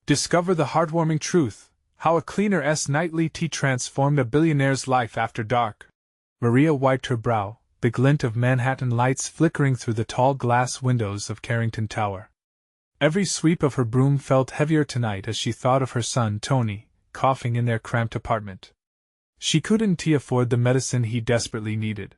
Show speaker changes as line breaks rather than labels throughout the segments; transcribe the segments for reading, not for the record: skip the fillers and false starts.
Discover the heartwarming truth, how a cleaner nightly tea transformed a billionaire's life after dark. Maria wiped her brow, the glint of Manhattan lights flickering through the tall glass windows of Carrington Tower. Every sweep of her broom felt heavier tonight as she thought of her son Tony, coughing in their cramped apartment. She couldn't afford the medicine he desperately needed.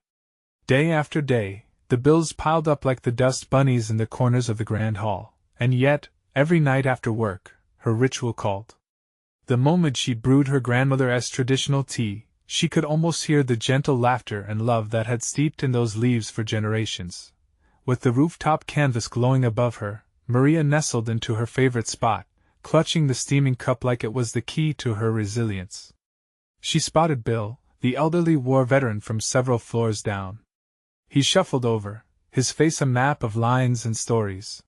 Day after day, the bills piled up like the dust bunnies in the corners of the grand hall, and yet, every night after work, her ritual called. The moment she brewed her grandmother's traditional tea, she could almost hear the gentle laughter and love that had steeped in those leaves for generations. With the rooftop canvas glowing above her, Maria nestled into her favorite spot, clutching the steaming cup like it was the key to her resilience. She spotted Bill, the elderly war veteran from several floors down. He shuffled over, his face a map of lines and stories.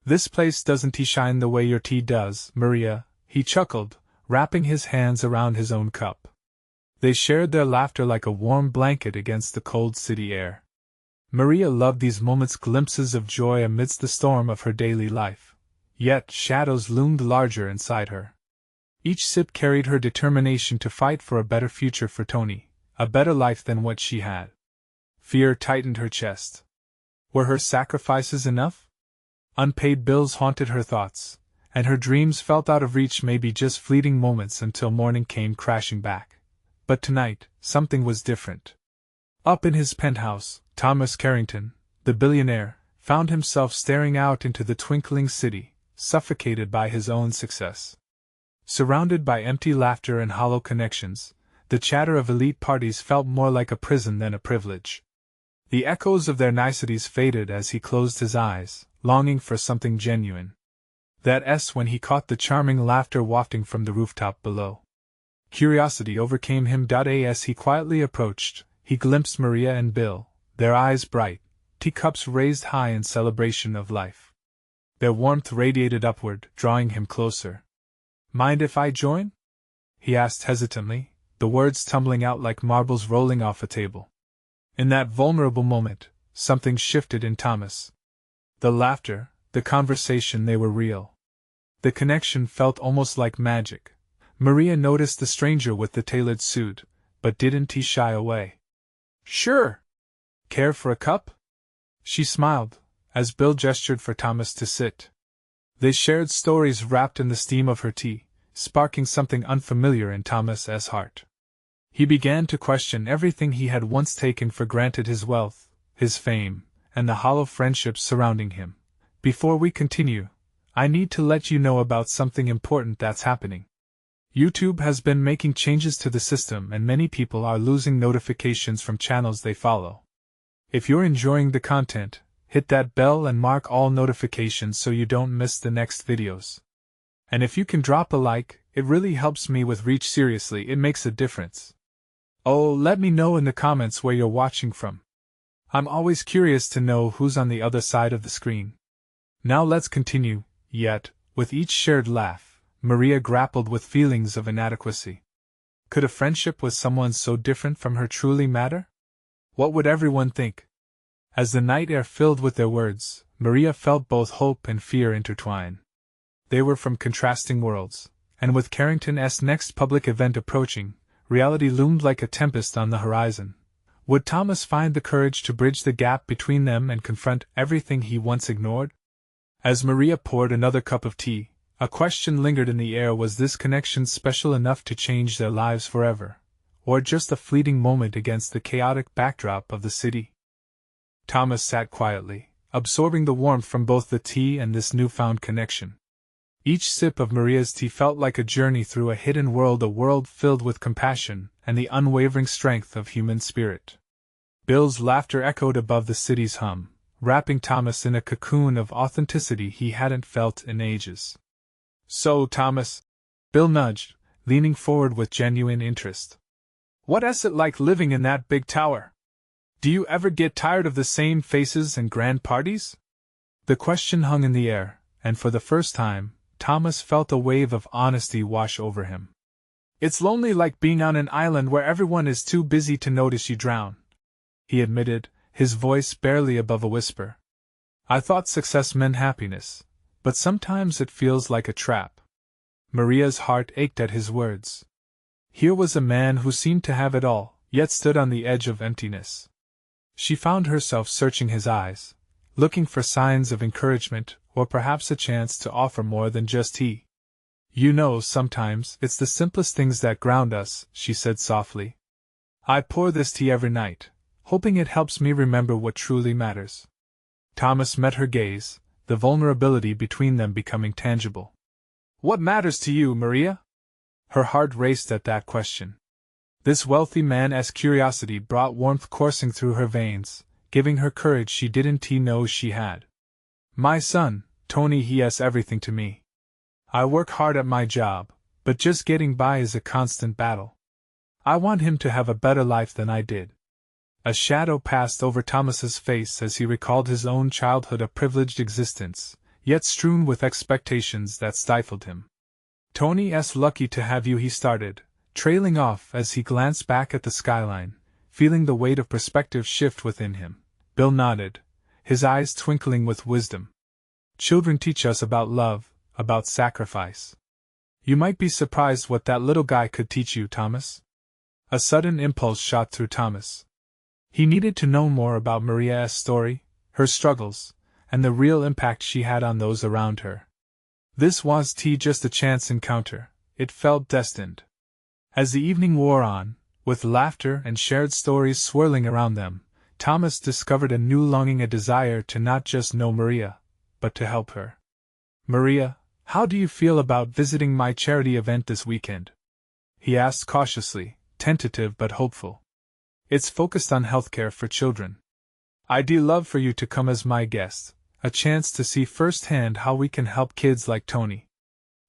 "This place doesn't shine the way your tea does, Maria," he chuckled, wrapping his hands around his own cup. They shared their laughter like a warm blanket against the cold city air. Maria loved these moments, glimpses of joy amidst the storm of her daily life. Yet shadows loomed larger inside her. Each sip carried her determination to fight for a better future for Tony, a better life than what she had. Fear tightened her chest. Were her sacrifices enough? Unpaid bills haunted her thoughts, and her dreams felt out of reach, maybe just fleeting moments until morning came crashing back. But tonight, something was different. Up in his penthouse, Thomas Carrington, the billionaire, found himself staring out into the twinkling city, suffocated by his own success. Surrounded by empty laughter and hollow connections, the chatter of elite parties felt more like a prison than a privilege. The echoes of their niceties faded as he closed his eyes, longing for something genuine. That's when he caught the charming laughter wafting from the rooftop below. Curiosity overcame him. As he quietly approached, he glimpsed Maria and Bill, their eyes bright, teacups raised high in celebration of life. Their warmth radiated upward, drawing him closer. "Mind if I join?" he asked hesitantly, the words tumbling out like marbles rolling off a table. In that vulnerable moment, something shifted in Thomas. The laughter, the conversation, they were real. The connection felt almost like magic. Maria noticed the stranger with the tailored suit, but didn't shy away. "Sure. Care for a cup?" she smiled, as Bill gestured for Thomas to sit. They shared stories wrapped in the steam of her tea, sparking something unfamiliar in Thomas's heart. He began to question everything he had once taken for granted: his wealth, his fame, and the hollow friendships surrounding him. "Before we continue, I need to let you know about something important that's happening. YouTube has been making changes to the system and many people are losing notifications from channels they follow. If you're enjoying the content, hit that bell and mark all notifications so you don't miss the next videos. And if you can drop a like, it really helps me with reach. Seriously, it makes a difference. Oh, let me know in the comments where you're watching from. I'm always curious to know who's on the other side of the screen. Now let's continue." Yet, with each shared laugh, Maria grappled with feelings of inadequacy. Could a friendship with someone so different from her truly matter? What would everyone think? As the night air filled with their words, Maria felt both hope and fear intertwine. They were from contrasting worlds, and with Carrington's next public event approaching, reality loomed like a tempest on the horizon. Would Thomas find the courage to bridge the gap between them and confront everything he once ignored? As Maria poured another cup of tea, a question lingered in the air: was this connection special enough to change their lives forever, or just a fleeting moment against the chaotic backdrop of the city? Thomas sat quietly, absorbing the warmth from both the tea and this newfound connection. Each sip of Maria's tea felt like a journey through a hidden world, a world filled with compassion and the unwavering strength of human spirit. Bill's laughter echoed above the city's hum, wrapping Thomas in a cocoon of authenticity he hadn't felt in ages. "So, Thomas," Bill nudged, leaning forward with genuine interest, "what's it like living in that big tower? Do you ever get tired of the same faces and grand parties?" The question hung in the air, and for the first time, Thomas felt a wave of honesty wash over him. "It's lonely, like being on an island where everyone is too busy to notice you drown," he admitted, his voice barely above a whisper. "I thought success meant happiness, but sometimes it feels like a trap." Maria's heart ached at his words. Here was a man who seemed to have it all, yet stood on the edge of emptiness. She found herself searching his eyes, looking for signs of encouragement, or perhaps a chance to offer more than just tea. You know, sometimes it's the simplest things that ground us, she said softly. I pour this tea every night, hoping it helps me remember what truly matters. Thomas met her gaze, the vulnerability between them becoming tangible. What matters to you, Maria? Her heart raced at that question. This wealthy man's curiosity brought warmth coursing through her veins, giving her courage she didn't know she had. My son, Tony, he has everything to me. I work hard at my job, but just getting by is a constant battle. I want him to have a better life than I did. A shadow passed over Thomas's face as he recalled his own childhood, a privileged existence, yet strewn with expectations that stifled him. Tony's lucky to have you, he started, trailing off as he glanced back at the skyline, feeling the weight of perspective shift within him. Bill nodded, his eyes twinkling with wisdom. Children teach us about love, about sacrifice. You might be surprised what that little guy could teach you, Thomas. A sudden impulse shot through Thomas. He needed to know more about Maria's story, her struggles, and the real impact she had on those around her. This wasn't just a chance encounter, it felt destined. As the evening wore on, with laughter and shared stories swirling around them, Thomas discovered a new longing, a desire to not just know Maria, but to help her. Maria, how do you feel about visiting my charity event this weekend? He asked cautiously, tentative but hopeful. It's focused on healthcare for children. I'd love for you to come as my guest, a chance to see firsthand how we can help kids like Tony.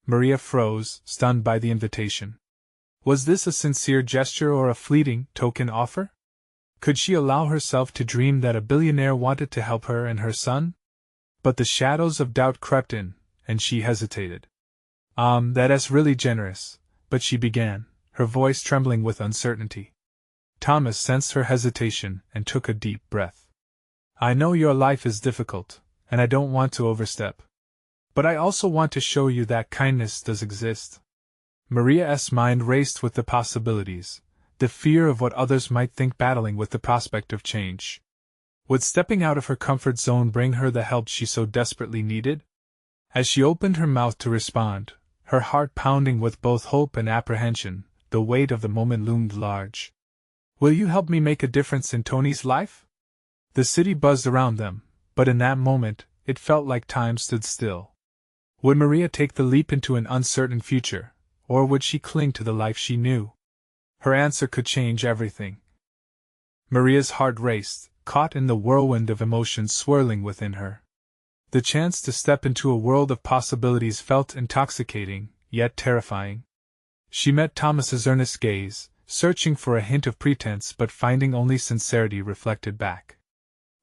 Maria froze, stunned by the invitation. Was this a sincere gesture or a fleeting, token offer? Could she allow herself to dream that a billionaire wanted to help her and her son? But the shadows of doubt crept in, and she hesitated. That's really generous, but she began, her voice trembling with uncertainty. Thomas sensed her hesitation and took a deep breath. I know your life is difficult, and I don't want to overstep. But I also want to show you that kindness does exist. Maria's mind raced with the possibilities, the fear of what others might think battling with the prospect of change. Would stepping out of her comfort zone bring her the help she so desperately needed? As she opened her mouth to respond, her heart pounding with both hope and apprehension, the weight of the moment loomed large. Will you help me make a difference in Tony's life? The city buzzed around them, but in that moment, it felt like time stood still. Would Maria take the leap into an uncertain future, or would she cling to the life she knew? Her answer could change everything. Maria's heart raced, caught in the whirlwind of emotions swirling within her. The chance to step into a world of possibilities felt intoxicating, yet terrifying. She met Thomas's earnest gaze, searching for a hint of pretense but finding only sincerity reflected back.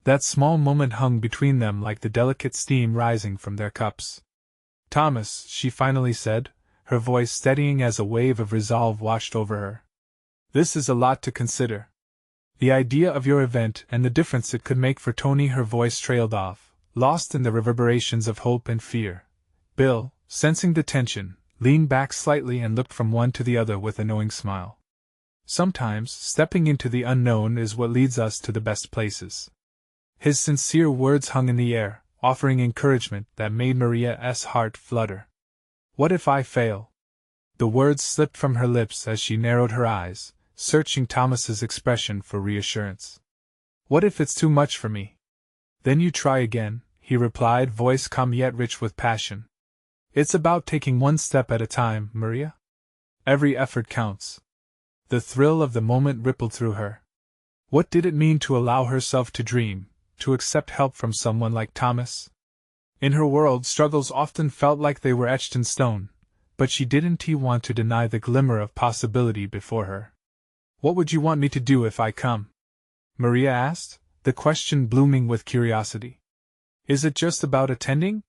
That small moment hung between them like the delicate steam rising from their cups. Thomas, she finally said, her voice steadying as a wave of resolve washed over her. This is a lot to consider. The idea of your event and the difference it could make for Tony. Her voice trailed off, lost in the reverberations of hope and fear. Bill, sensing the tension, leaned back slightly and looked from one to the other with a knowing smile. Sometimes, stepping into the unknown is what leads us to the best places. His sincere words hung in the air, offering encouragement that made Maria's heart flutter. What if I fail? The words slipped from her lips as she narrowed her eyes, searching Thomas's expression for reassurance. What if it's too much for me? Then you try again, he replied, voice calm yet rich with passion. It's about taking one step at a time, Maria. Every effort counts. The thrill of the moment rippled through her. What did it mean to allow herself to dream, to accept help from someone like Thomas? In her world, struggles often felt like they were etched in stone, but she didn't want to deny the glimmer of possibility before her. What would you want me to do if I come? Maria asked, the question blooming with curiosity. Is it just about attending?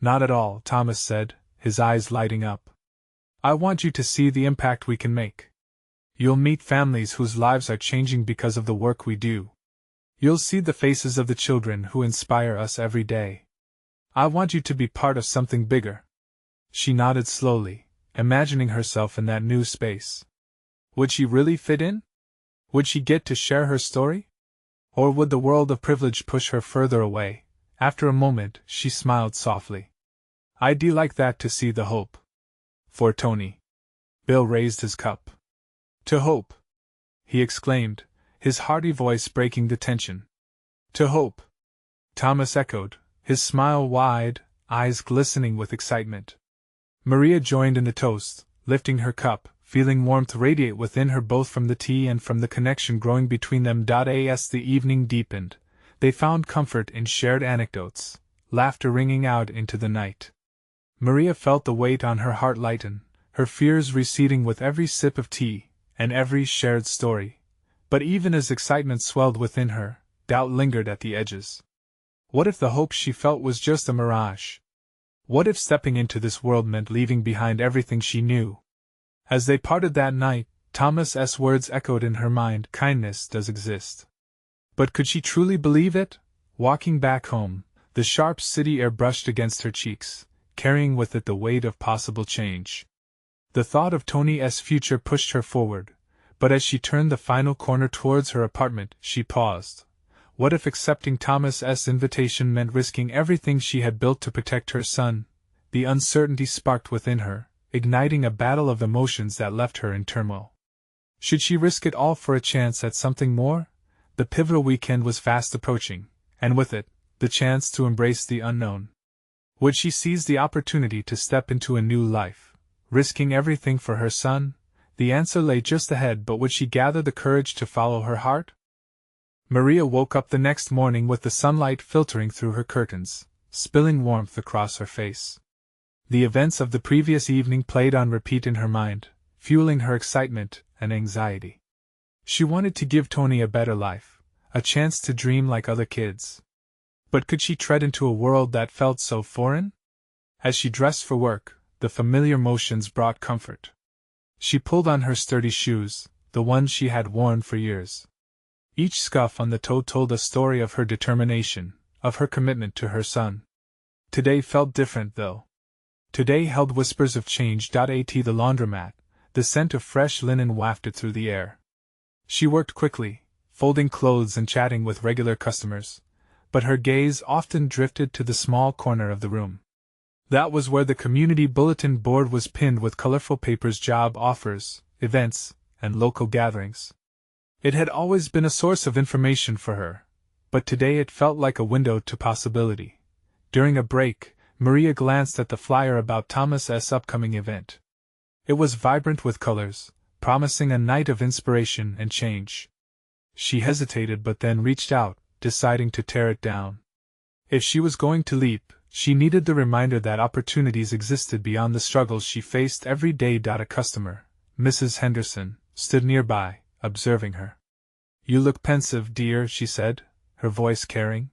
Not at all, Thomas said, his eyes lighting up. I want you to see the impact we can make. You'll meet families whose lives are changing because of the work we do. You'll see the faces of the children who inspire us every day. I want you to be part of something bigger. She nodded slowly, imagining herself in that new space. Would she really fit in? Would she get to share her story? Or would the world of privilege push her further away? After a moment, she smiled softly. I'd like that to see the hope. For Tony. Bill raised his cup. To hope! He exclaimed, his hearty voice breaking the tension. To hope! Thomas echoed, his smile wide, eyes glistening with excitement. Maria joined in the toast, lifting her cup, feeling warmth radiate within her both from the tea and from the connection growing between them. As the evening deepened, they found comfort in shared anecdotes, laughter ringing out into the night. Maria felt the weight on her heart lighten, her fears receding with every sip of tea, and every shared story. But even as excitement swelled within her, doubt lingered at the edges. What if the hope she felt was just a mirage? What if stepping into this world meant leaving behind everything she knew? As they parted that night, Thomas's words echoed in her mind, kindness does exist. But could she truly believe it? Walking back home, the sharp city air brushed against her cheeks, carrying with it the weight of possible change. The thought of Tony's future pushed her forward, but as she turned the final corner towards her apartment, she paused. What if accepting Thomas's invitation meant risking everything she had built to protect her son? The uncertainty sparked within her, igniting a battle of emotions that left her in turmoil. Should she risk it all for a chance at something more? The pivotal weekend was fast approaching, and with it, the chance to embrace the unknown. Would she seize the opportunity to step into a new life, risking everything for her son? The answer lay just ahead, but would she gather the courage to follow her heart? Maria woke up the next morning with the sunlight filtering through her curtains, spilling warmth across her face. The events of the previous evening played on repeat in her mind, fueling her excitement and anxiety. She wanted to give Tony a better life, a chance to dream like other kids. But could she tread into a world that felt so foreign? As she dressed for work, the familiar motions brought comfort. She pulled on her sturdy shoes, the ones she had worn for years. Each scuff on the toe told a story of her determination, of her commitment to her son. Today felt different, though. Today held whispers of change. The laundromat, the scent of fresh linen wafted through the air. She worked quickly, folding clothes and chatting with regular customers, but her gaze often drifted to the small corner of the room. That was where the community bulletin board was pinned with colorful papers, job offers, events, and local gatherings. It had always been a source of information for her, but today it felt like a window to possibility. During a break, Maria glanced at the flyer about Thomas's upcoming event. It was vibrant with colors, promising a night of inspiration and change. She hesitated but then reached out, deciding to tear it down. If she was going to leap, she needed the reminder that opportunities existed beyond the struggles she faced every day. A customer, Mrs. Henderson, stood nearby, observing her. You look pensive, dear, she said, her voice caring.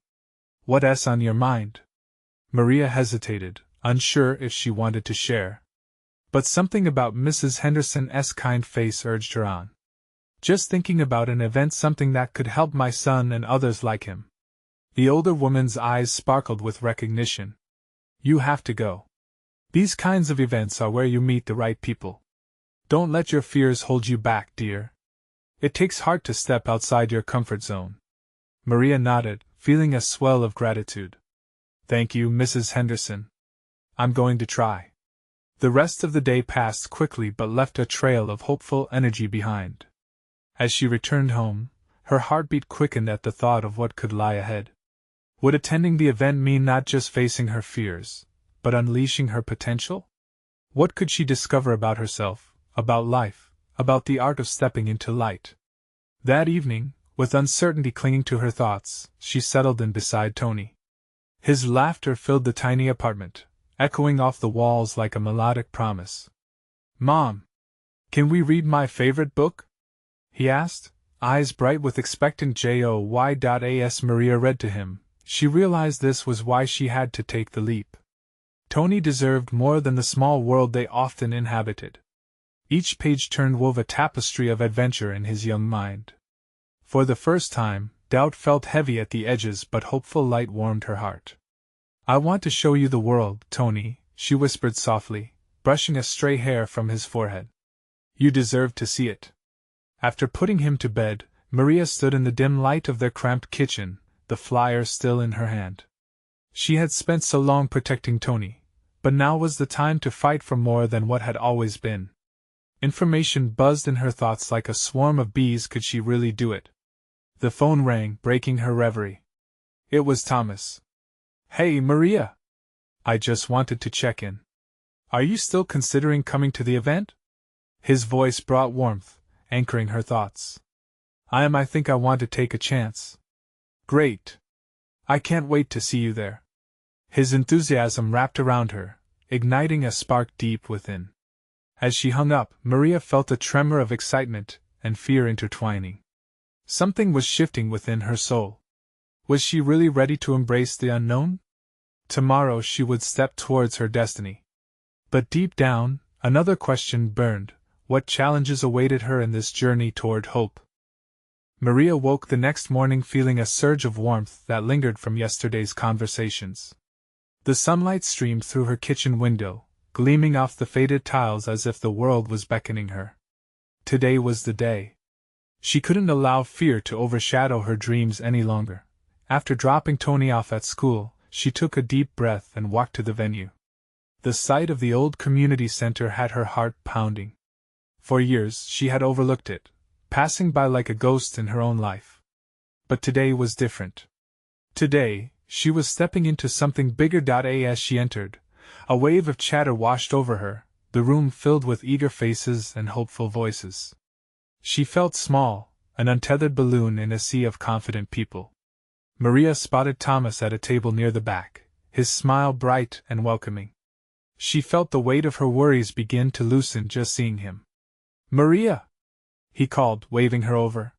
What's on your mind? Maria hesitated, unsure if she wanted to share. But something about Mrs. Henderson's kind face urged her on. Just thinking about an event, something that could help my son and others like him. The older woman's eyes sparkled with recognition. You have to go. These kinds of events are where you meet the right people. Don't let your fears hold you back, dear. It takes heart to step outside your comfort zone. Maria nodded, feeling a swell of gratitude. Thank you, Mrs. Henderson. I'm going to try. The rest of the day passed quickly but left a trail of hopeful energy behind. As she returned home, her heartbeat quickened at the thought of what could lie ahead. Would attending the event mean not just facing her fears, but unleashing her potential? What could she discover about herself, about life, about the art of stepping into light? That evening, with uncertainty clinging to her thoughts, she settled in beside Tony. His laughter filled the tiny apartment, echoing off the walls like a melodic promise. Mom, can we read my favorite book? He asked, eyes bright with expectant joy. As Maria read to him, she realized this was why she had to take the leap. Tony deserved more than the small world they often inhabited. Each page wove a tapestry of adventure in his young mind. For the first time, doubt felt heavy at the edges, but hopeful light warmed her heart. I want to show you the world, Tony, she whispered softly, brushing a stray hair from his forehead. You deserve to see it. After putting him to bed, Maria stood in the dim light of their cramped kitchen, the flyer still in her hand. She had spent so long protecting Tony, but now was the time to fight for more than what had always been. Information buzzed in her thoughts like a swarm of bees. Could she really do it? The phone rang, breaking her reverie. It was Thomas. Hey, Maria! I just wanted to check in. Are you still considering coming to the event? His voice brought warmth, anchoring her thoughts. I think I want to take a chance. Great. I can't wait to see you there. His enthusiasm wrapped around her, igniting a spark deep within. As she hung up, Maria felt a tremor of excitement and fear intertwining. Something was shifting within her soul. Was she really ready to embrace the unknown? Tomorrow she would step towards her destiny. But deep down, another question burned: what challenges awaited her in this journey toward hope? Maria woke the next morning feeling a surge of warmth that lingered from yesterday's conversations. The sunlight streamed through her kitchen window, gleaming off the faded tiles as if the world was beckoning her. Today was the day. She couldn't allow fear to overshadow her dreams any longer. After dropping Tony off at school, she took a deep breath and walked to the venue. The sight of the old community center had her heart pounding. For years she had overlooked it, passing by like a ghost in her own life. But today was different. Today, she was stepping into something bigger. As she entered, a wave of chatter washed over her, the room filled with eager faces and hopeful voices. She felt small, an untethered balloon in a sea of confident people. Maria spotted Thomas at a table near the back, his smile bright and welcoming. She felt the weight of her worries begin to loosen just seeing him. Maria! He called, waving her over.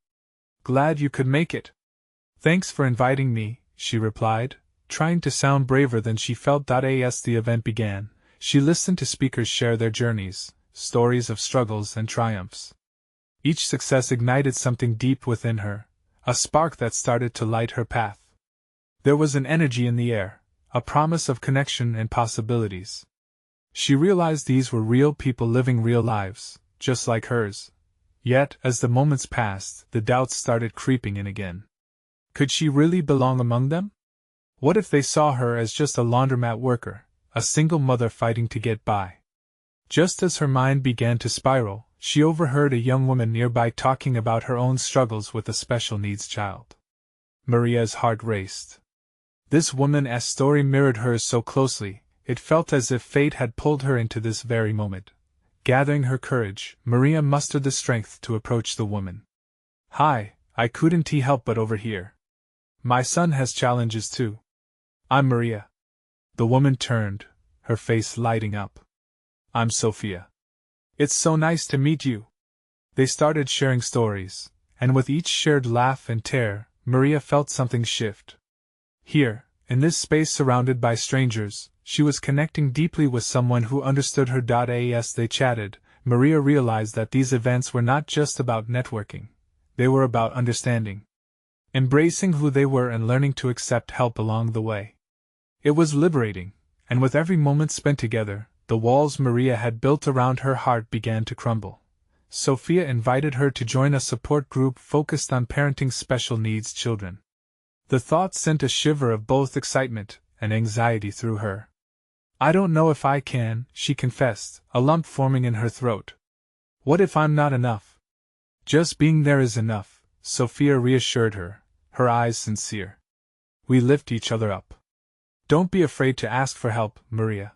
Glad you could make it. Thanks for inviting me, she replied, trying to sound braver than she felt. As the event began, she listened to speakers share their journeys, stories of struggles and triumphs. Each success ignited something deep within her, a spark that started to light her path. There was an energy in the air, a promise of connection and possibilities. She realized these were real people living real lives, just like hers. Yet, as the moments passed, the doubts started creeping in again. Could she really belong among them? What if they saw her as just a laundromat worker, a single mother fighting to get by? Just as her mind began to spiral, she overheard a young woman nearby talking about her own struggles with a special needs child. Maria's heart raced. This woman's story mirrored hers so closely, it felt as if fate had pulled her into this very moment. Gathering her courage, Maria mustered the strength to approach the woman. Hi, I couldn't help but overhear. My son has challenges too. I'm Maria. The woman turned, her face lighting up. I'm Sophia. It's so nice to meet you. They started sharing stories, and with each shared laugh and tear, Maria felt something shift. Here, in this space surrounded by strangers, she was connecting deeply with someone who understood her. As they chatted, Maria realized that these events were not just about networking, they were about understanding. Embracing who they were and learning to accept help along the way. It was liberating, and with every moment spent together, the walls Maria had built around her heart began to crumble. Sophia invited her to join a support group focused on parenting special needs children. The thought sent a shiver of both excitement and anxiety through her. I don't know if I can, she confessed, a lump forming in her throat. What if I'm not enough? Just being there is enough, Sophia reassured her, her eyes sincere. We lift each other up. Don't be afraid to ask for help, Maria.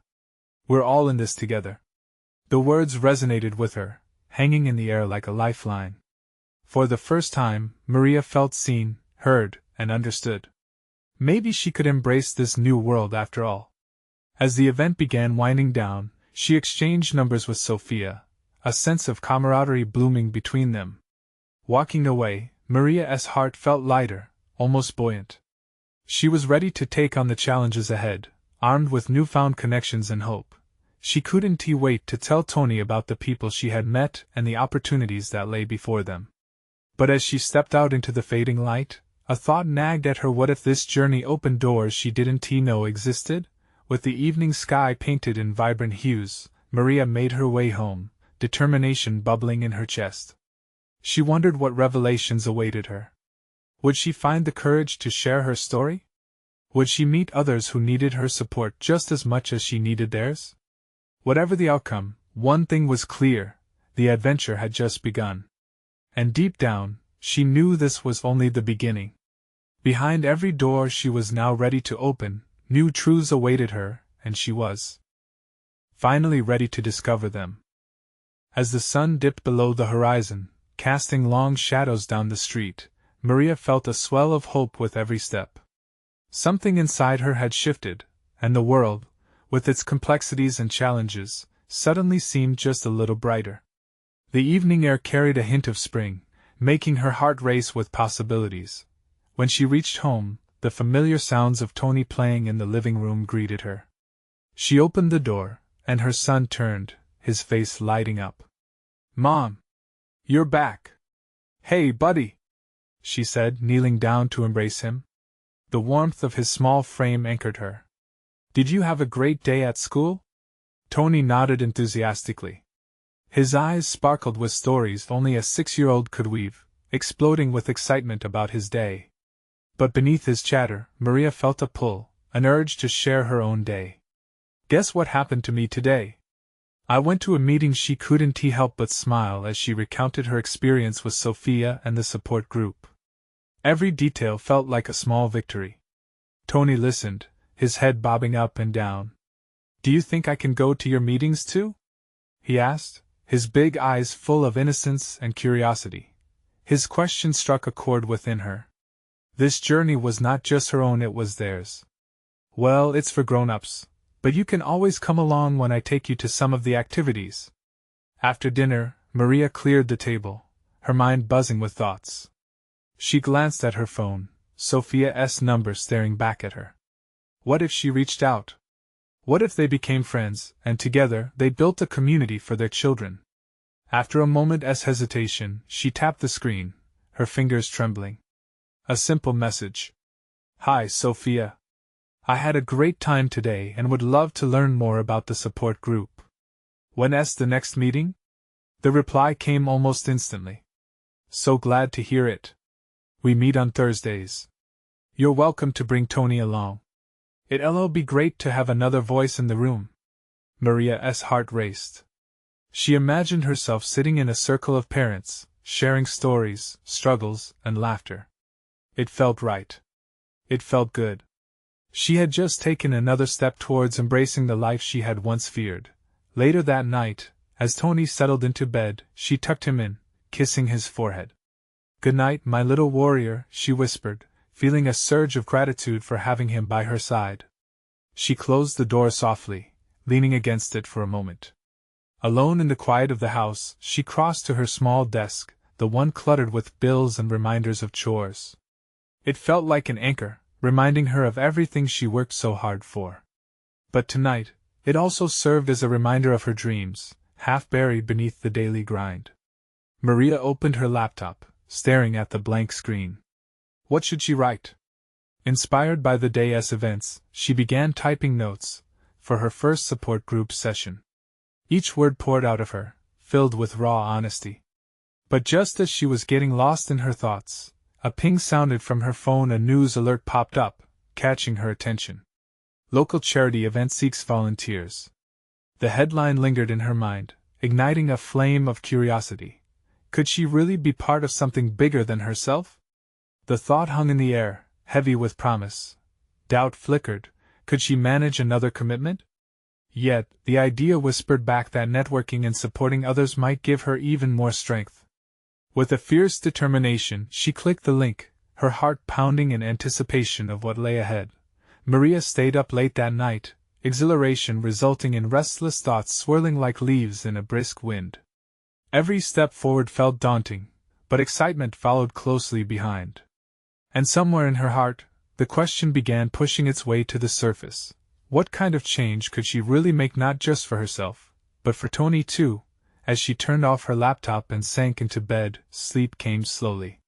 We're all in this together. The words resonated with her, hanging in the air like a lifeline. For the first time, Maria felt seen, heard, and understood. Maybe she could embrace this new world after all. As the event began winding down, she exchanged numbers with Sophia, a sense of camaraderie blooming between them. Walking away, Maria's heart felt lighter, almost buoyant. She was ready to take on the challenges ahead, armed with newfound connections and hope. She couldn't wait to tell Tony about the people she had met and the opportunities that lay before them. But as she stepped out into the fading light, a thought nagged at her. What if this journey opened doors she didn't know existed? With the evening sky painted in vibrant hues, Maria made her way home, determination bubbling in her chest. She wondered what revelations awaited her. Would she find the courage to share her story? Would she meet others who needed her support just as much as she needed theirs? Whatever the outcome, one thing was clear: the adventure had just begun. And deep down, she knew this was only the beginning. Behind every door she was now ready to open, new truths awaited her, and she was finally ready to discover them. As the sun dipped below the horizon, casting long shadows down the street, Maria felt a swell of hope with every step. Something inside her had shifted, and the world, with its complexities and challenges, suddenly seemed just a little brighter. The evening air carried a hint of spring, making her heart race with possibilities. When she reached home, the familiar sounds of Tony playing in the living room greeted her. She opened the door, and her son turned, his face lighting up. "Mom! You're back! Hey, buddy!" she said, kneeling down to embrace him. The warmth of his small frame anchored her. "Did you have a great day at school?" Tony nodded enthusiastically. His eyes sparkled with stories only a 6-year-old could weave, exploding with excitement about his day. But beneath his chatter, Maria felt a pull, an urge to share her own day. "Guess what happened to me today?" I went to a meeting. She couldn't help but smile as she recounted her experience with Sophia and the support group. Every detail felt like a small victory. Tony listened, his head bobbing up and down. "Do you think I can go to your meetings too?" he asked, his big eyes full of innocence and curiosity. His question struck a chord within her. This journey was not just her own, it was theirs. "Well, it's for grown-ups, but you can always come along when I take you to some of the activities." After dinner, Maria cleared the table, her mind buzzing with thoughts. She glanced at her phone, Sophia's number staring back at her. What if she reached out? What if they became friends, and together they built a community for their children? After a moment's hesitation, she tapped the screen, her fingers trembling. A simple message. "Hi, Sophia. I had a great time today and would love to learn more about the support group. When's the next meeting?" The reply came almost instantly. "So glad to hear it. We meet on Thursdays. You're welcome to bring Tony along. It'll be great to have another voice in the room." Maria's heart raced. She imagined herself sitting in a circle of parents, sharing stories, struggles, and laughter. It felt right. It felt good. She had just taken another step towards embracing the life she had once feared. Later that night, as Tony settled into bed, she tucked him in, kissing his forehead. "Good night, my little warrior," she whispered, feeling a surge of gratitude for having him by her side. She closed the door softly, leaning against it for a moment. Alone in the quiet of the house, she crossed to her small desk, the one cluttered with bills and reminders of chores. It felt like an anchor, reminding her of everything she worked so hard for. But tonight, it also served as a reminder of her dreams, half buried beneath the daily grind. Maria opened her laptop, staring at the blank screen. What should she write? Inspired by the day's events, she began typing notes for her first support group session. Each word poured out of her, filled with raw honesty. But just as she was getting lost in her thoughts, a ping sounded from her phone. A news alert popped up, catching her attention. "Local charity event seeks volunteers." The headline lingered in her mind, igniting a flame of curiosity. Could she really be part of something bigger than herself? The thought hung in the air, heavy with promise. Doubt flickered. Could she manage another commitment? Yet, the idea whispered back that networking and supporting others might give her even more strength. With a fierce determination, she clicked the link, her heart pounding in anticipation of what lay ahead. Maria stayed up late that night, exhilaration resulting in restless thoughts swirling like leaves in a brisk wind. Every step forward felt daunting, but excitement followed closely behind. And somewhere in her heart, the question began pushing its way to the surface. What kind of change could she really make, not just for herself, but for Tony too? As she turned off her laptop and sank into bed, sleep came slowly.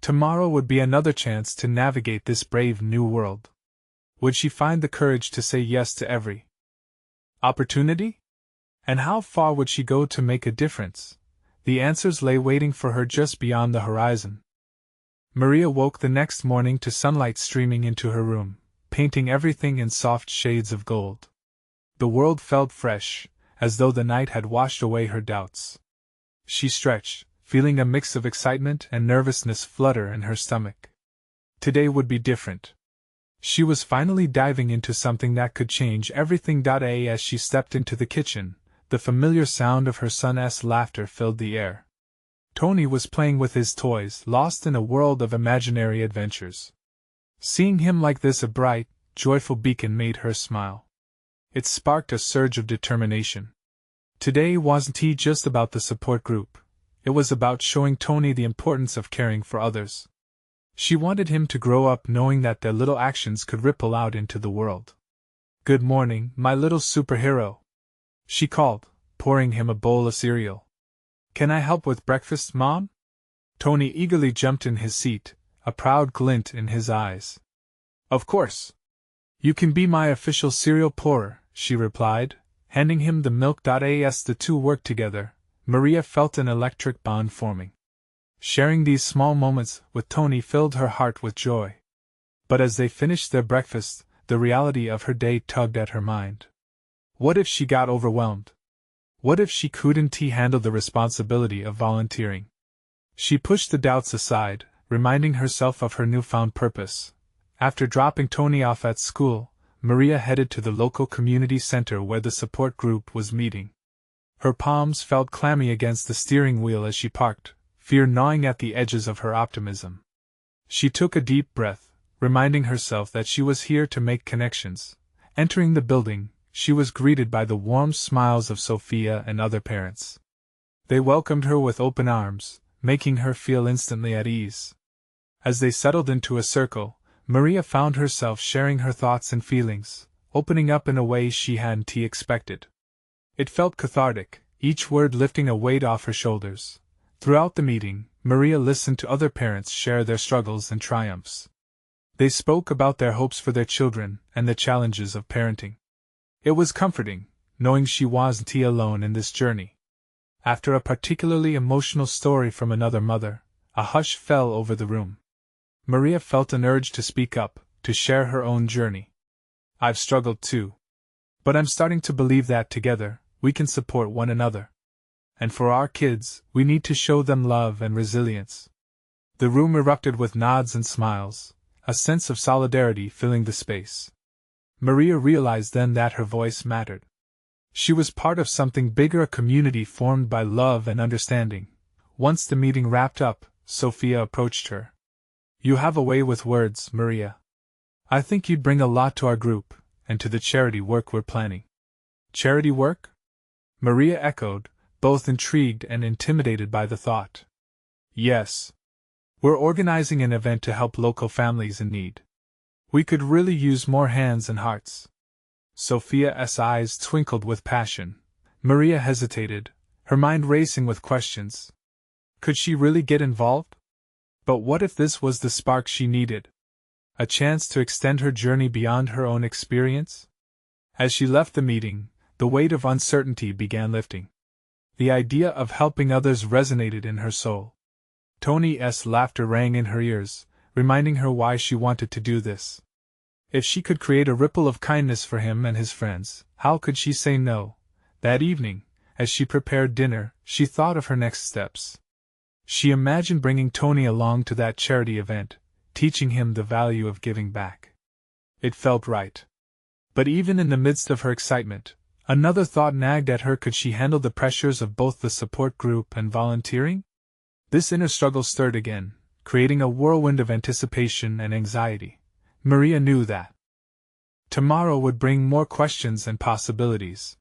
Tomorrow would be another chance to navigate this brave new world. Would she find the courage to say yes to every opportunity? And how far would she go to make a difference? The answers lay waiting for her just beyond the horizon. Maria woke the next morning to sunlight streaming into her room, painting everything in soft shades of gold. The world felt fresh, as though the night had washed away her doubts. She stretched, feeling a mix of excitement and nervousness flutter in her stomach. Today would be different. She was finally diving into something that could change everything. As she stepped into the kitchen, the familiar sound of her son's laughter filled the air. Tony was playing with his toys, lost in a world of imaginary adventures. Seeing him like this, a bright, joyful beacon, made her smile. It sparked a surge of determination. Today wasn't just about the support group. It was about showing Tony the importance of caring for others. She wanted him to grow up knowing that their little actions could ripple out into the world. "Good morning, my little superhero," she called, pouring him a bowl of cereal. "Can I help with breakfast, Mom?" Tony eagerly jumped in his seat, a proud glint in his eyes. "Of course. You can be my official cereal pourer," she replied, handing him the milk. As the two worked together, Maria felt an electric bond forming. Sharing these small moments with Tony filled her heart with joy. But as they finished their breakfast, the reality of her day tugged at her mind. What if she got overwhelmed? What if she couldn't handle the responsibility of volunteering? She pushed the doubts aside, reminding herself of her newfound purpose. After dropping Tony off at school, Maria headed to the local community center where the support group was meeting. Her palms felt clammy against the steering wheel as she parked, fear gnawing at the edges of her optimism. She took a deep breath, reminding herself that she was here to make connections. Entering the building, she was greeted by the warm smiles of Sophia and other parents. They welcomed her with open arms, making her feel instantly at ease. As they settled into a circle, Maria found herself sharing her thoughts and feelings, opening up in a way she hadn't expected. It felt cathartic, each word lifting a weight off her shoulders. Throughout the meeting, Maria listened to other parents share their struggles and triumphs. They spoke about their hopes for their children and the challenges of parenting. It was comforting, knowing she wasn't alone in this journey. After a particularly emotional story from another mother, a hush fell over the room. Maria felt an urge to speak up, to share her own journey. "I've struggled too. But I'm starting to believe that together, we can support one another. And for our kids, we need to show them love and resilience." The room erupted with nods and smiles, a sense of solidarity filling the space. Maria realized then that her voice mattered. She was part of something bigger, a community formed by love and understanding. Once the meeting wrapped up, Sophia approached her. "You have a way with words, Maria. I think you'd bring a lot to our group, and to the charity work we're planning." "Charity work?" Maria echoed, both intrigued and intimidated by the thought. "Yes. We're organizing an event to help local families in need. We could really use more hands and hearts." Sophia's eyes twinkled with passion. Maria hesitated, her mind racing with questions. Could she really get involved? But what if this was the spark she needed? A chance to extend her journey beyond her own experience? As she left the meeting, the weight of uncertainty began lifting. The idea of helping others resonated in her soul. Tony's laughter rang in her ears, reminding her why she wanted to do this. If she could create a ripple of kindness for him and his friends, how could she say no? That evening, as she prepared dinner, she thought of her next steps. She imagined bringing Tony along to that charity event, teaching him the value of giving back. It felt right. But even in the midst of her excitement, another thought nagged at her: could she handle the pressures of both the support group and volunteering? This inner struggle stirred again, creating a whirlwind of anticipation and anxiety. Maria knew that tomorrow would bring more questions and possibilities.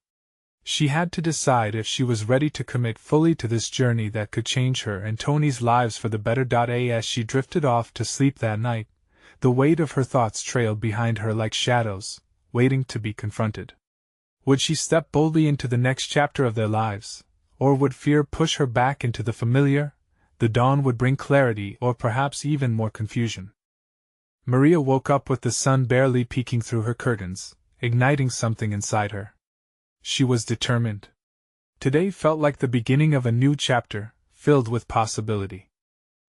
She had to decide if she was ready to commit fully to this journey that could change her and Tony's lives for the better. As she drifted off to sleep that night, the weight of her thoughts trailed behind her like shadows, waiting to be confronted. Would she step boldly into the next chapter of their lives, or would fear push her back into the familiar? The dawn would bring clarity, or perhaps even more confusion. Maria woke up with the sun barely peeking through her curtains, igniting something inside her. She was determined. Today felt like the beginning of a new chapter, filled with possibility.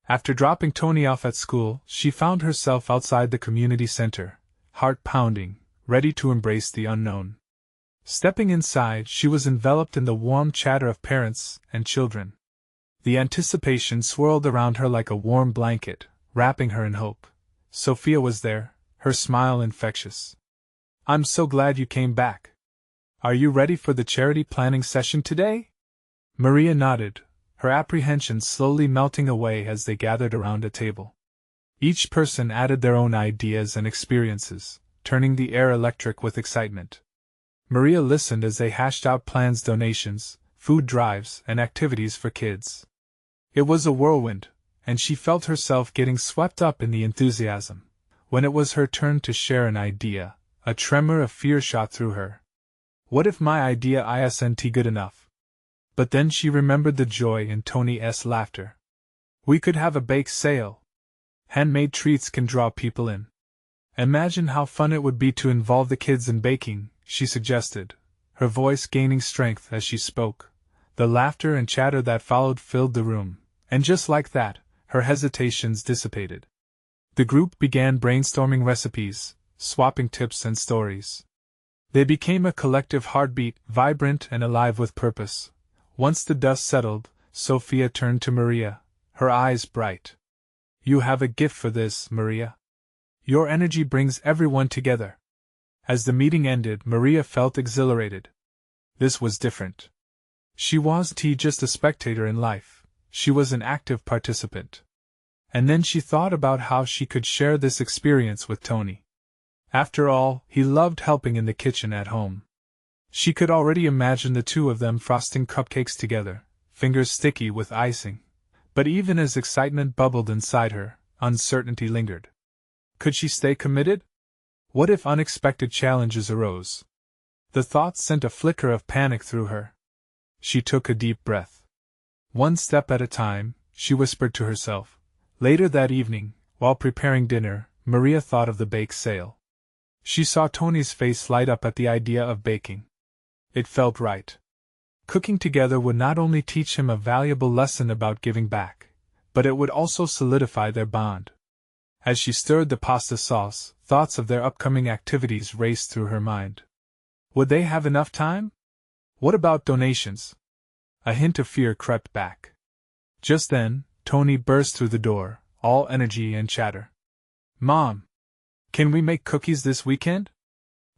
After dropping Tony off at school, she found herself outside the community center, heart pounding, ready to embrace the unknown. Stepping inside, she was enveloped in the warm chatter of parents and children. The anticipation swirled around her like a warm blanket, wrapping her in hope. Sophia was there, her smile infectious. "I'm so glad you came back. Are you ready for the charity planning session today?" Maria nodded, her apprehension slowly melting away as they gathered around a table. Each person added their own ideas and experiences, turning the air electric with excitement. Maria listened as they hashed out plans, donations, food drives, and activities for kids. It was a whirlwind, and she felt herself getting swept up in the enthusiasm. When it was her turn to share an idea, a tremor of fear shot through her. What if my idea isn't good enough? But then she remembered the joy in Tony's laughter. "We could have a bake sale. Handmade treats can draw people in. Imagine how fun it would be to involve the kids in baking," she suggested, her voice gaining strength as she spoke. The laughter and chatter that followed filled the room, and just like that, her hesitations dissipated. The group began brainstorming recipes, swapping tips and stories. They became a collective heartbeat, vibrant and alive with purpose. Once the dust settled, Sophia turned to Maria, her eyes bright. "You have a gift for this, Maria. Your energy brings everyone together." As the meeting ended, Maria felt exhilarated. This was different. She wasn't just a spectator in life, she was an active participant. And then she thought about how she could share this experience with Tony. After all, he loved helping in the kitchen at home. She could already imagine the two of them frosting cupcakes together, fingers sticky with icing. But even as excitement bubbled inside her, uncertainty lingered. Could she stay committed? What if unexpected challenges arose? The thought sent a flicker of panic through her. She took a deep breath. "One step at a time," she whispered to herself. Later that evening, while preparing dinner, Maria thought of the bake sale. She saw Tony's face light up at the idea of baking. It felt right. Cooking together would not only teach him a valuable lesson about giving back, but it would also solidify their bond. As she stirred the pasta sauce, thoughts of their upcoming activities raced through her mind. Would they have enough time? What about donations? A hint of fear crept back. Just then, Tony burst through the door, all energy and chatter. "Mom! Can we make cookies this weekend?"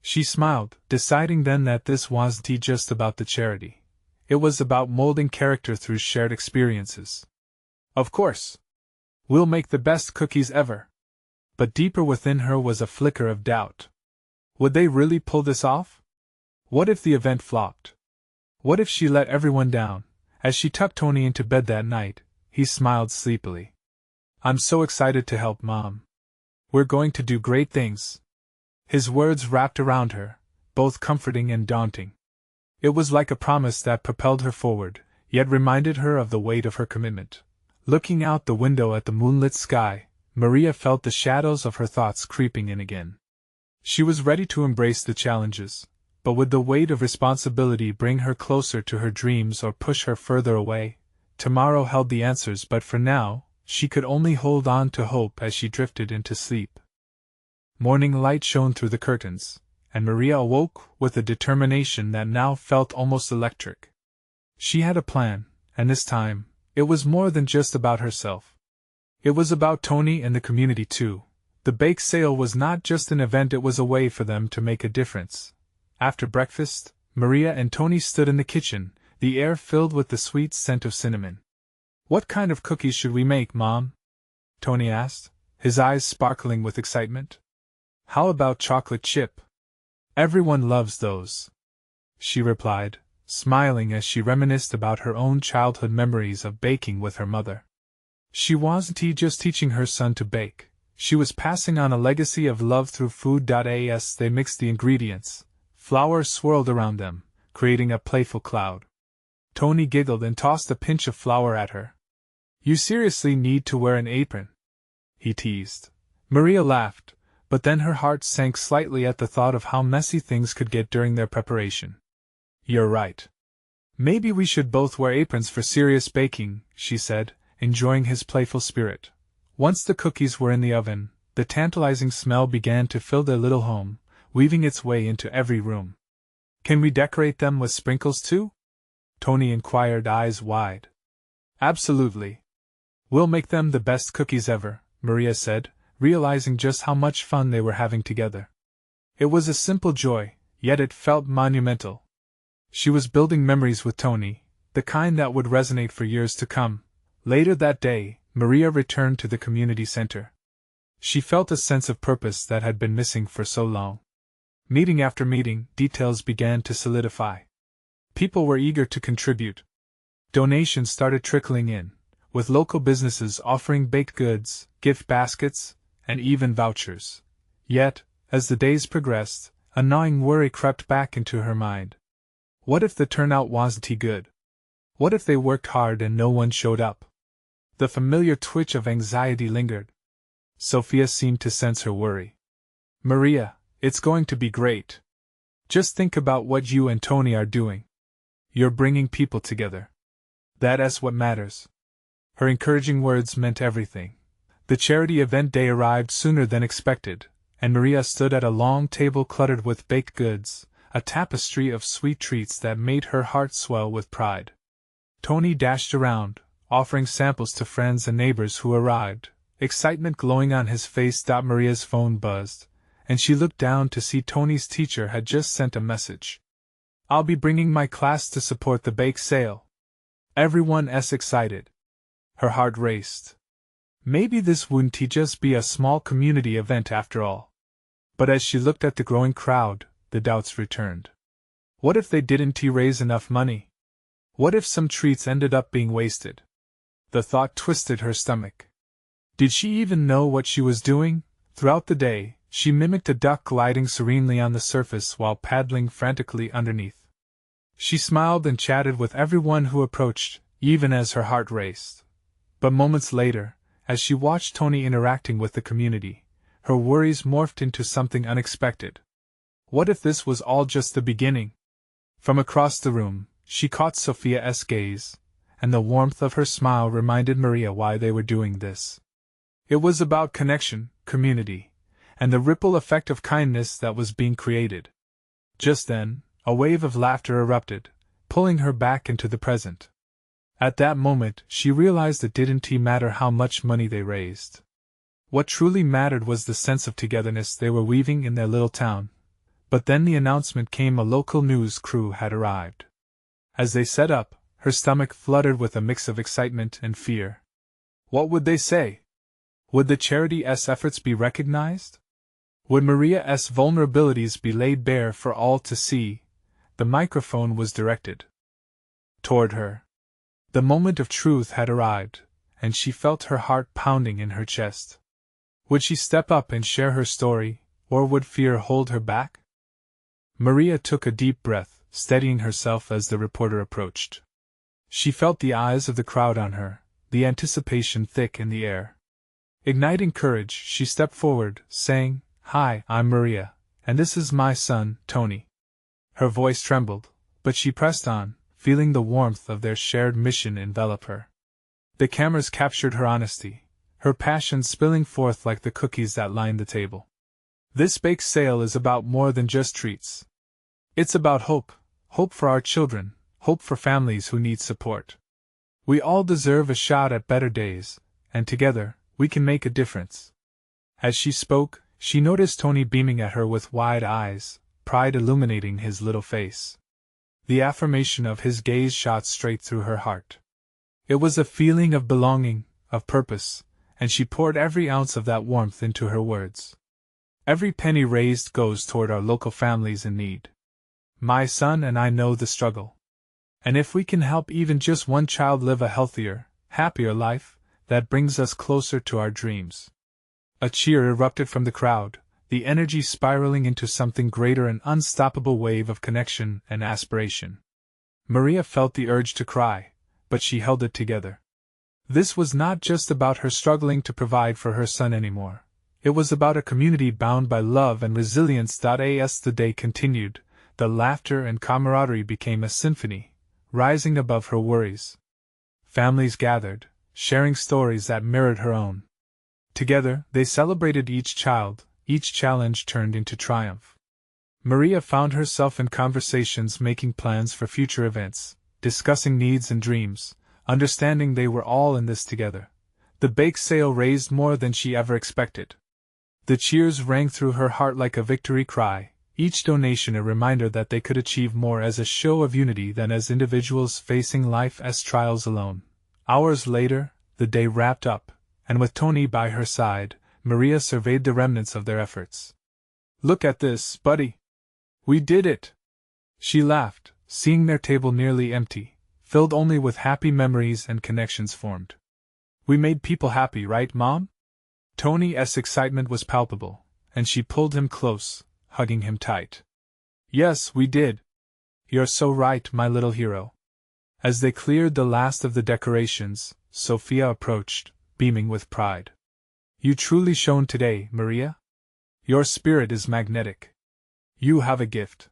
She smiled, deciding then that this wasn't just about the charity. It was about molding character through shared experiences. "Of course! We'll make the best cookies ever." But deeper within her was a flicker of doubt. Would they really pull this off? What if the event flopped? What if she let everyone down? As she tucked Tony into bed that night, he smiled sleepily. "I'm so excited to help, Mom. We're going to do great things." His words wrapped around her, both comforting and daunting. It was like a promise that propelled her forward, yet reminded her of the weight of her commitment. Looking out the window at the moonlit sky, Maria felt the shadows of her thoughts creeping in again. She was ready to embrace the challenges, but would the weight of responsibility bring her closer to her dreams or push her further away? Tomorrow held the answers, but for now, she could only hold on to hope as she drifted into sleep. Morning light shone through the curtains, and Maria awoke with a determination that now felt almost electric. She had a plan, and this time, it was more than just about herself. It was about Tony and the community too. The bake sale was not just an event, it was a way for them to make a difference. After breakfast, Maria and Tony stood in the kitchen, the air filled with the sweet scent of cinnamon. "What kind of cookies should we make, Mom?" Tony asked, his eyes sparkling with excitement. "How about chocolate chip? Everyone loves those," she replied, smiling as she reminisced about her own childhood memories of baking with her mother. She wasn't just teaching her son to bake, she was passing on a legacy of love through food. As they mixed the ingredients, flour swirled around them, creating a playful cloud. Tony giggled and tossed a pinch of flour at her. "You seriously need to wear an apron," he teased. Maria laughed, but then her heart sank slightly at the thought of how messy things could get during their preparation. "You're right. Maybe we should both wear aprons for serious baking, she said, enjoying his playful spirit. Once the cookies were in the oven, the tantalizing smell began to fill their little home, weaving its way into every room. Can we decorate them with sprinkles too? Tony inquired, eyes wide. Absolutely. We'll make them the best cookies ever, Maria said, realizing just how much fun they were having together. It was a simple joy, yet it felt monumental. She was building memories with Tony, the kind that would resonate for years to come. Later that day, Maria returned to the community center. She felt a sense of purpose that had been missing for so long. Meeting after meeting, details began to solidify. People were eager to contribute. Donations started trickling in, with local businesses offering baked goods, gift baskets, and even vouchers. Yet, as the days progressed, a gnawing worry crept back into her mind. What if the turnout wasn't good? What if they worked hard and no one showed up? The familiar twitch of anxiety lingered. Sophia seemed to sense her worry. Maria, it's going to be great. Just think about what you and Tony are doing. You're bringing people together. That's what matters. Her encouraging words meant everything. The charity event day arrived sooner than expected, and Maria stood at a long table cluttered with baked goods, a tapestry of sweet treats that made her heart swell with pride. Tony dashed around, offering samples to friends and neighbors who arrived, excitement glowing on his face. Maria's phone buzzed, and she looked down to see Tony's teacher had just sent a message. I'll be bringing my class to support the bake sale. Everyone's excited. Her heart raced. Maybe this wouldn't just be a small community event after all. But as she looked at the growing crowd, the doubts returned. What if they didn't raise enough money? What if some treats ended up being wasted? The thought twisted her stomach. Did she even know what she was doing? Throughout the day, she mimicked a duck gliding serenely on the surface while paddling frantically underneath. She smiled and chatted with everyone who approached, even as her heart raced. But moments later, as she watched Tony interacting with the community, her worries morphed into something unexpected. What if this was all just the beginning? From across the room, she caught Sophia's gaze, and the warmth of her smile reminded Maria why they were doing this. It was about connection, community, and the ripple effect of kindness that was being created. Just then, a wave of laughter erupted, pulling her back into the present. At that moment, she realized it didn't matter how much money they raised. What truly mattered was the sense of togetherness they were weaving in their little town. But then the announcement came: a local news crew had arrived. As they set up, her stomach fluttered with a mix of excitement and fear. What would they say? Would the charity's efforts be recognized? Would Maria's vulnerabilities be laid bare for all to see? The microphone was directed toward her. The moment of truth had arrived, and she felt her heart pounding in her chest. Would she step up and share her story, or would fear hold her back? Maria took a deep breath, steadying herself as the reporter approached. She felt the eyes of the crowd on her, the anticipation thick in the air. Igniting courage, she stepped forward, saying, "Hi, I'm Maria, and this is my son, Tony." Her voice trembled, but she pressed on, feeling the warmth of their shared mission envelop her. The cameras captured her honesty, her passion spilling forth like the cookies that lined the table. This bake sale is about more than just treats. It's about hope, hope for our children, hope for families who need support. We all deserve a shot at better days, and together, we can make a difference. As she spoke, she noticed Tony beaming at her with wide eyes, pride illuminating his little face. The affirmation of his gaze shot straight through her heart. It was a feeling of belonging, of purpose, and she poured every ounce of that warmth into her words. Every penny raised goes toward our local families in need. My son and I know the struggle. And if we can help even just one child live a healthier, happier life, that brings us closer to our dreams. A cheer erupted from the crowd, the energy spiraling into something greater, an unstoppable wave of connection and aspiration. Maria felt the urge to cry, but she held it together. This was not just about her struggling to provide for her son anymore. It was about a community bound by love and resilience. As the day continued, the laughter and camaraderie became a symphony, rising above her worries. Families gathered, sharing stories that mirrored her own. Together, they celebrated each child, each challenge turned into triumph. Maria found herself in conversations making plans for future events, discussing needs and dreams, understanding they were all in this together. The bake sale raised more than she ever expected. The cheers rang through her heart like a victory cry, each donation a reminder that they could achieve more as a show of unity than as individuals facing life's trials alone. Hours later, the day wrapped up, and with Tony by her side, Maria surveyed the remnants of their efforts. "Look at this, buddy! We did it!" She laughed, seeing their table nearly empty, filled only with happy memories and connections formed. "We made people happy, right, Mom?" Tony's excitement was palpable, and she pulled him close, hugging him tight. "Yes, we did. You're so right, my little hero." As they cleared the last of the decorations, Sophia approached, beaming with pride. "You truly shone today, Maria. Your spirit is magnetic. You have a gift."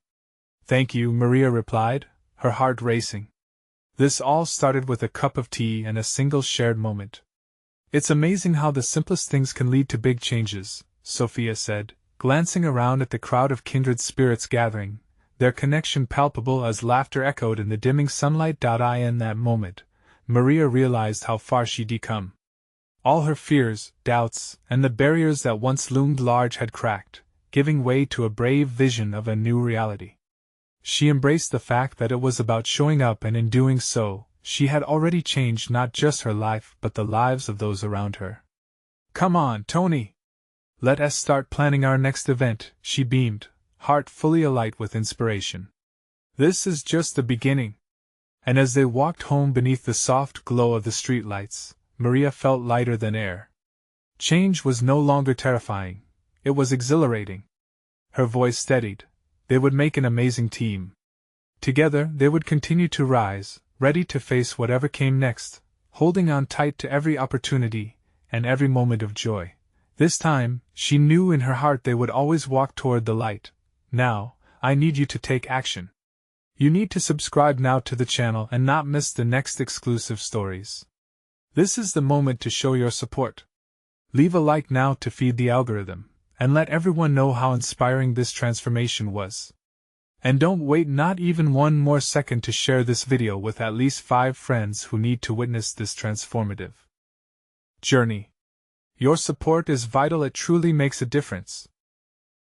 "Thank you," Maria replied, her heart racing. This all started with a cup of tea and a single shared moment. "It's amazing how the simplest things can lead to big changes," Sophia said, glancing around at the crowd of kindred spirits gathering, their connection palpable as laughter echoed in the dimming sunlight. In that moment, Maria realized how far she'd come. All her fears, doubts, and the barriers that once loomed large had cracked, giving way to a brave vision of a new reality. She embraced the fact that it was about showing up, and in doing so, she had already changed not just her life but the lives of those around her. "Come on, Tony! Let us start planning our next event," she beamed, heart fully alight with inspiration. "This is just the beginning." And as they walked home beneath the soft glow of the streetlights, Maria felt lighter than air. Change was no longer terrifying, it was exhilarating. Her voice steadied. They would make an amazing team. Together they would continue to rise, ready to face whatever came next, holding on tight to every opportunity and every moment of joy. This time, she knew in her heart they would always walk toward the light. Now, I need you to take action. You need to subscribe now to the channel and not miss the next exclusive stories. This is the moment to show your support. Leave a like now to feed the algorithm, and let everyone know how inspiring this transformation was. And don't wait not even one more second to share this video with at least 5 friends who need to witness this transformative journey. Your support is vital, it truly makes a difference.